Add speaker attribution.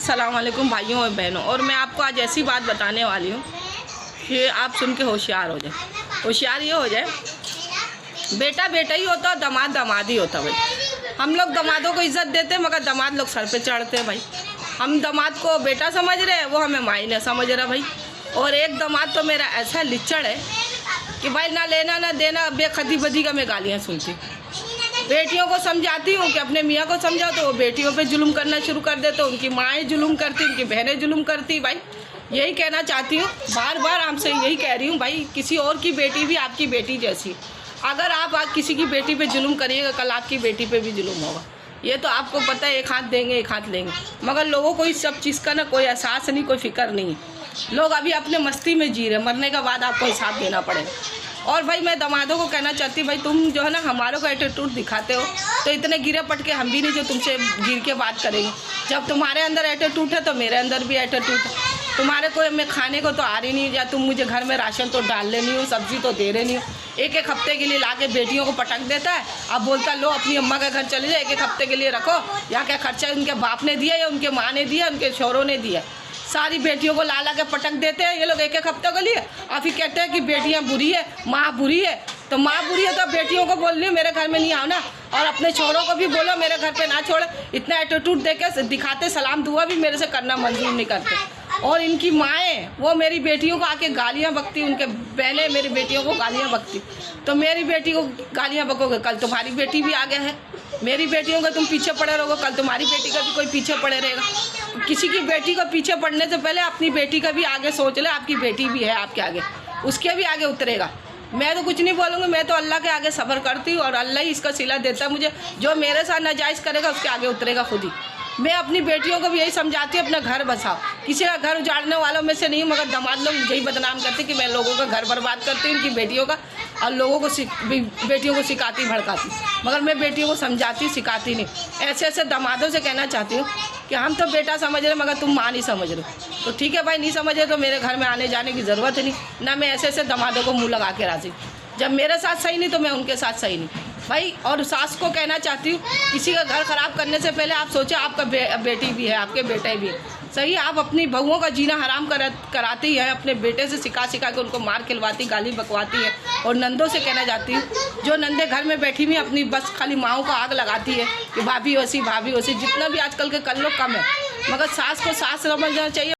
Speaker 1: अस्सलाम वालेकुम भाइयों और बहनों। और मैं आपको आज ऐसी बात बताने वाली हूँ कि आप सुन के होशियार हो जाए। होशियार ये हो जाए, बेटा बेटा ही होता, दामाद दामाद ही होता। भाई हम लोग दामादों को इज्जत देते हैं, मगर दामाद लोग सर पे चढ़ते हैं। भाई हम दामाद को बेटा समझ रहे हैं, वो हमें माई नहीं समझ रहा भाई। और एक दामाद तो मेरा ऐसा लिच्चड़ है कि भाई ना लेना ना देना, बेखदी बदी का मैं गालियाँ सुनती। बेटियों को समझाती हूँ कि अपने मियाँ को समझाओ, तो वो बेटियों पे जुल्म करना शुरू कर देते। उनकी माएँ जुल्म करती, उनकी बहनें जुल्म करती। भाई यही कहना चाहती हूँ, बार बार आपसे यही कह रही हूँ भाई, किसी और की बेटी भी आपकी बेटी जैसी। अगर आप आज किसी की बेटी पे जुल्म करिएगा, कल आपकी बेटी पे भी जुल्म होगा। ये तो आपको पता है, एक हाथ देंगे एक हाथ लेंगे। मगर लोगों को इस सब चीज़ का ना कोई एहसास नहीं, कोई फिक्र नहीं। लोग अभी अपने मस्ती में जी रहे, मरने के बाद आपको हिसाब देना पड़ेगा। और भाई मैं दामादों को कहना चाहती हूँ, भाई तुम जो है ना हमारों को एटीट्यूड दिखाते हो, तो इतने गिरे पट के हम भी नहीं जो तुमसे गिर के बात करेंगे। जब तुम्हारे अंदर एटीट्यूड है तो मेरे अंदर भी एटीट्यूड है। तुम्हारे को मैं खाने को तो आ रही नहीं, या तुम मुझे घर में राशन तो डाल लेनी हो, सब्जी तो दे रही नहीं हो। एक एक हफ्ते के लिए ला के बेटियों को पटक देता है। अब बोलता लो अपनी अम्मा के घर चले जाओ, एक एक हफ्ते के लिए रखो। यहाँ क्या खर्चा उनके बाप ने दिया या उनके माँ ने दिया, उनके शोरों ने दिया। सारी बेटियों को ला ला के पटक देते हैं ये लोग एक एक हफ्ते के लिए। और फिर कहते हैं कि बेटियां बुरी है, माँ बुरी है। तो माँ बुरी है तो बेटियों को बोल रही मेरे घर में नहीं आओ ना, और अपने छोरों को भी बोलो मेरे घर पे ना छोड़े। इतना एटीट्यूड देके दिखाते, सलाम दुआ भी मेरे से करना मंजूर नहीं करते। और इनकी माएँ वो मेरी बेटियों को आके गालियाँ बकती, उनके बहनें मेरी बेटियों को गालियाँ बकती। तो मेरी बेटी को गालियाँ बकोगे, कल तुम्हारी बेटी भी आगे है। मेरी बेटियों का तुम पीछे पड़े रहोगे, कल तुम्हारी बेटी का भी कोई पीछे पड़े रहेगा। किसी की बेटी को पीछे पड़ने से पहले अपनी बेटी का भी आगे सोच ले। आपकी बेटी भी है आपके आगे, उसके भी आगे उतरेगा। मैं तो कुछ नहीं बोलूँगी, मैं तो अल्लाह के आगे सब्र करती हूँ और अल्लाह ही इसका सिला देता है मुझे। जो मेरे साथ नाजायज़ करेगा उसके आगे उतरेगा खुद ही। मैं अपनी बेटियों को भी यही समझाती हूँ, अपना घर बसाओ। किसी का घर उजाड़ने वालों में से नहीं, मगर दामाद लोग मुझे ही बदनाम करते कि मैं लोगों का घर बर्बाद करती हूँ, उनकी बेटियों का, और लोगों को बेटियों को सिखाती भड़काती। मगर मैं बेटियों को समझाती सिखाती नहीं। ऐसे ऐसे दामादों से कहना चाहती हूँ कि हम तो बेटा समझ रहे मगर तुम माँ नहीं समझ रहे। तो ठीक है भाई, नहीं समझे तो मेरे घर में आने जाने की ज़रूरत नहीं ना। मैं ऐसे ऐसे दामादों को मुँह लगा के राजी। जब मेरे साथ सही नहीं तो मैं उनके साथ सही नहीं भाई। और सास को कहना चाहती हूँ, किसी का घर ख़राब करने से पहले आप सोचो आपका बेटी भी है, आपके बेटे भी है। सही, आप अपनी बहुओं का जीना हराम कराती है, अपने बेटे से सिखा सिखा के उनको मार खिलवाती, गाली बकवाती है। और नंदों से कहना चाहती हूँ, जो नंदे घर में बैठी हुई अपनी बस खाली माओं को आग लगाती है कि भाभी वैसी भाभी वैसी। जितना भी आजकल के कल लोग कम है, मगर सास को सास समझना चाहिए।